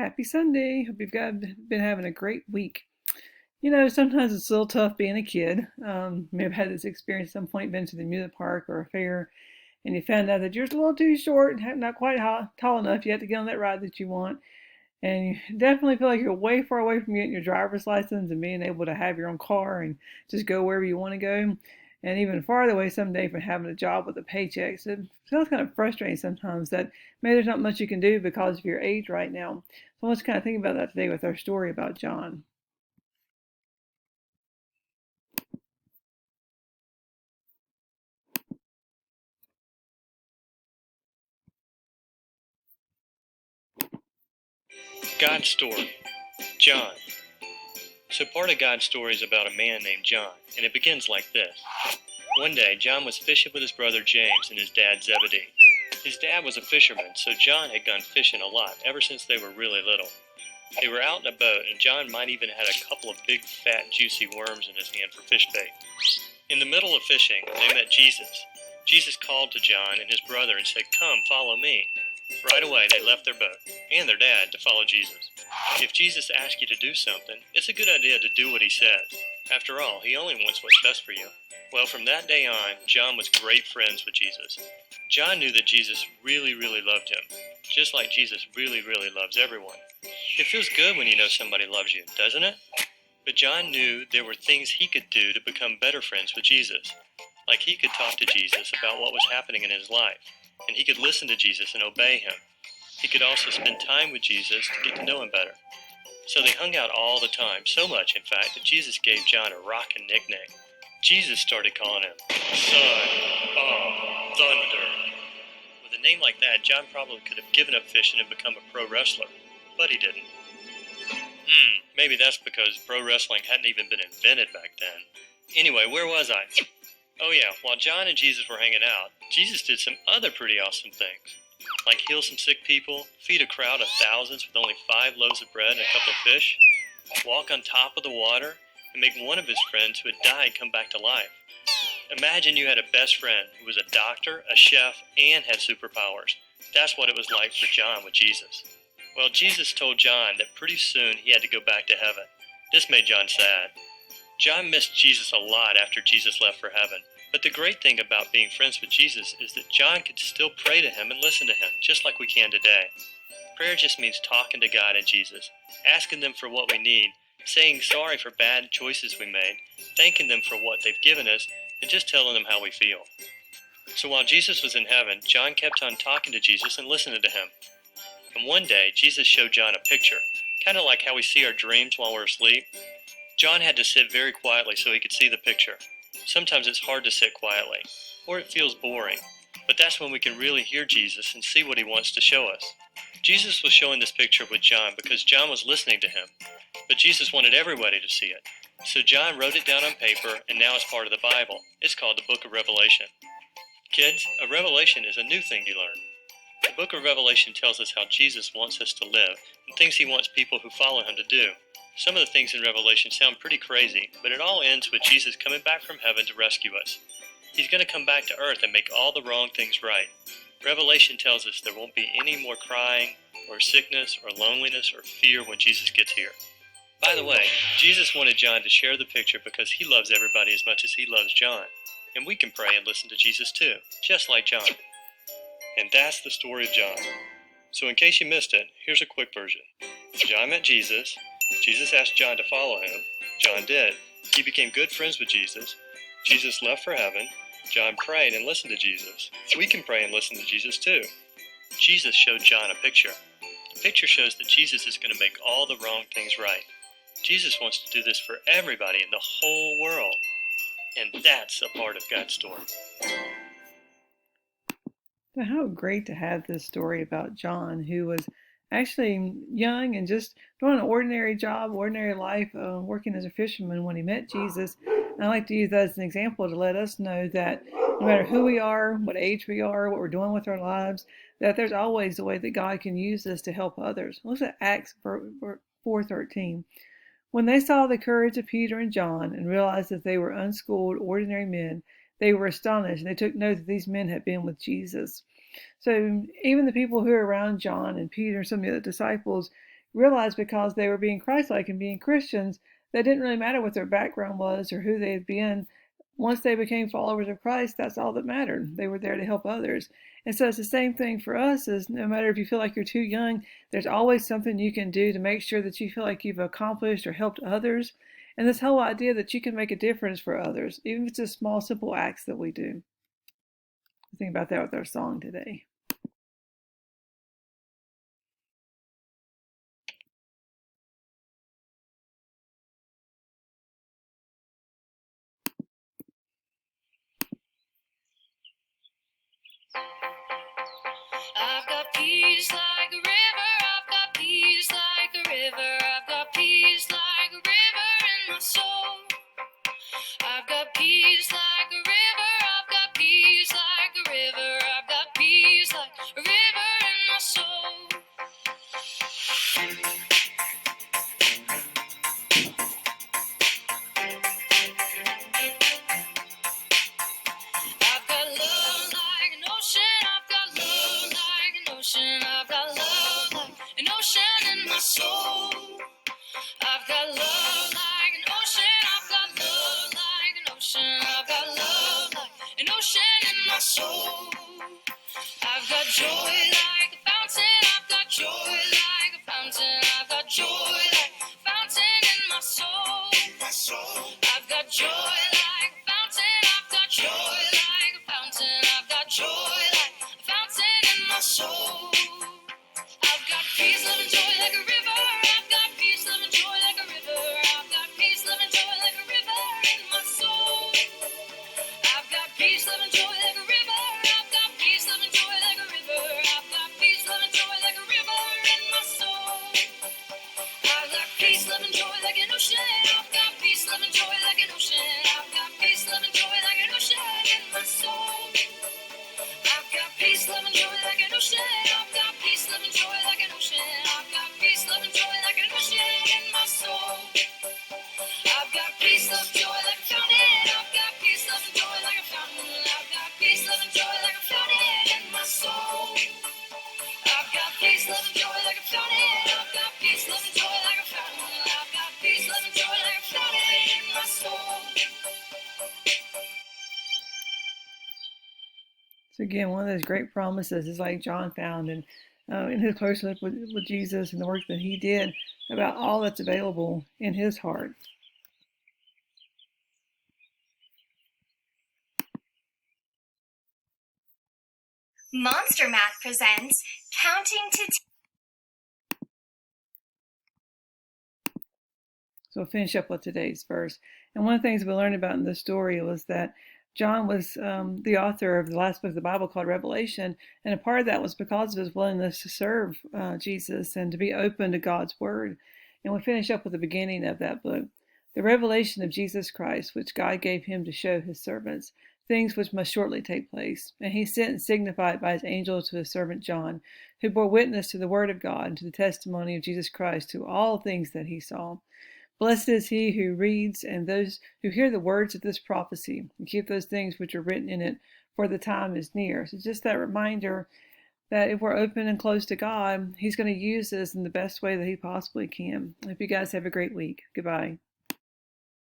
Happy Sunday. Hope you've been having a great week. Sometimes it's a little tough being a kid. May have had this experience at some point, been to the music park or a fair, and you found out that you're just a little too short and not quite tall enough yet to get on that ride that you want. And you definitely feel like you're way far away from getting your driver's license and being able to have your own car and just go wherever you want to go. And even farther away someday from having a job with a paycheck. So it feels kind of frustrating sometimes that maybe there's not much you can do because of your age right now. So let's kind of think about that today with our story about John. God's story. John. So part of God's story is about a man named John, and it begins like this. One day, John was fishing with his brother James and his dad Zebedee. His dad was a fisherman, so John had gone fishing a lot ever since they were really little. They were out in a boat, and John might even had a couple of big, fat, juicy worms in his hand for fish bait. In the middle of fishing, they met Jesus. Jesus called to John and his brother and said, "Come, follow me." Right away, they left their boat and their dad to follow Jesus. If Jesus asks you to do something, it's a good idea to do what he says. After all, he only wants what's best for you. Well, from that day on, John was great friends with Jesus. John knew that Jesus really, really loved him, just like Jesus really, really loves everyone. It feels good when you know somebody loves you, doesn't it? But John knew there were things he could do to become better friends with Jesus. Like he could talk to Jesus about what was happening in his life, and he could listen to Jesus and obey him. He could also spend time with Jesus to get to know him better. So they hung out all the time, so much, in fact, that Jesus gave John a rockin' nickname. Jesus started calling him Son of Thunder. With a name like that, John probably could have given up fishing and become a pro wrestler, but he didn't. Maybe that's because pro wrestling hadn't even been invented back then. Anyway, where was I? Oh yeah, while John and Jesus were hanging out, Jesus did some other pretty awesome things. Like heal some sick people, feed a crowd of thousands with only 5 loaves of bread and a couple of fish, walk on top of the water, and make one of his friends who had died come back to life. Imagine you had a best friend who was a doctor, a chef, and had superpowers. That's what it was like for John with Jesus. Well, Jesus told John that pretty soon he had to go back to heaven. This made John sad. John missed Jesus a lot after Jesus left for heaven. But the great thing about being friends with Jesus is that John could still pray to him and listen to him, just like we can today. Prayer just means talking to God and Jesus, asking them for what we need, saying sorry for bad choices we made, thanking them for what they've given us, and just telling them how we feel. So while Jesus was in heaven, John kept on talking to Jesus and listening to him. And one day, Jesus showed John a picture, kind of like how we see our dreams while we're asleep. John had to sit very quietly so he could see the picture. Sometimes it's hard to sit quietly, or it feels boring, but that's when we can really hear Jesus and see what he wants to show us. Jesus was showing this picture with John because John was listening to him, but Jesus wanted everybody to see it. So John wrote it down on paper, and now it's part of the Bible. It's called the Book of Revelation. Kids, a revelation is a new thing you learn. The Book of Revelation tells us how Jesus wants us to live and things he wants people who follow him to do. Some of the things in Revelation sound pretty crazy, but it all ends with Jesus coming back from heaven to rescue us. He's going to come back to earth and make all the wrong things right. Revelation tells us there won't be any more crying, or sickness, or loneliness, or fear when Jesus gets here. By the way, Jesus wanted John to share the picture because he loves everybody as much as he loves John. And we can pray and listen to Jesus too, just like John. And that's the story of John. So in case you missed it, here's a quick version. John met Jesus. Jesus asked John to follow him. John did. He became good friends with Jesus. Jesus left for heaven. John prayed and listened to Jesus. We can pray and listen to Jesus too. Jesus showed John a picture. The picture shows that Jesus is going to make all the wrong things right. Jesus wants to do this for everybody in the whole world. And that's a part of God's story. So how great to have this story about John, who was actually young and just doing an ordinary job, ordinary life, working as a fisherman when he met Jesus. And I like to use that as an example to let us know that no matter who we are, what age we are, what we're doing with our lives, that there's always a way that God can use us to help others. Look at Acts 4:13. When they saw the courage of Peter and John and realized that they were unschooled, ordinary men, they were astonished, and they took note that these men had been with Jesus. So even the people who are around John and Peter and some of the other disciples realized because they were being Christ-like and being Christians, that it didn't really matter what their background was or who they had been. Once they became followers of Christ, that's all that mattered. They were there to help others. And so it's the same thing for us, is no matter if you feel like you're too young, there's always something you can do to make sure that you feel like you've accomplished or helped others. And this whole idea that you can make a difference for others, even if it's just small, simple acts that we do. Think about that with our song today. I've got peace like a river, I've got peace like a river, I've got peace like a river in my soul. I've got peace like a river, I've got peace like a river, I've got peace like a river in my soul. I've got love like an ocean, I've got love like an ocean, I've got love like an ocean in my soul. I've got love like an ocean, I've got love like an ocean, I've got love like an ocean in my soul. I've got joy like a fountain, I've got joy like a fountain, I've got joy like a fountain in my soul. I've got joy like a fountain, I've got joy like a fountain, I've got joy like a fountain in my soul. I've got peace, love, and joy like a river. I've got peace, love, and joy like a river. I've got peace, love, and joy like a river in my soul. I've got peace, love, and joy like a river. I've got peace, love, and joy like a river. I've got peace, love, and joy like a river in my soul. I've got peace, love, and joy like an ocean. I've got peace, love, and joy like an ocean. I've got peace, love, and joy like an ocean in my soul. I've got peace, love, and joy like an ocean. I've got peace, love, and joy like an ocean. I've got peace, love, and joy like an ocean in my soul. I've got peace, love, joy like a fountain. I've got peace, love, and joy like a fountain. I've got peace, love, and joy like a fountain in my soul. I've got peace, love, and joy like a fountain. I've got peace, love, and joy like a fountain. I've got peace, love, and joy like a fountain in my soul. So again, one of those great promises is like John found in his close look with Jesus and the work that he did about all that's available in his heart. Monster Math presents Counting to So we'll finish up with today's verse. And one of the things we learned about in this story was that John was the author of the last book of the Bible called Revelation, and a part of that was because of his willingness to serve Jesus and to be open to God's word. And we finish up with the beginning of that book. The revelation of Jesus Christ, which God gave him to show his servants, things which must shortly take place. And he sent and signified by his angel to his servant John, who bore witness to the word of God and to the testimony of Jesus Christ, to all things that he saw. Blessed is he who reads and those who hear the words of this prophecy and keep those things which are written in it, for the time is near. So just that reminder that if we're open and close to God, he's going to use this in the best way that he possibly can. I hope you guys have a great week. Goodbye.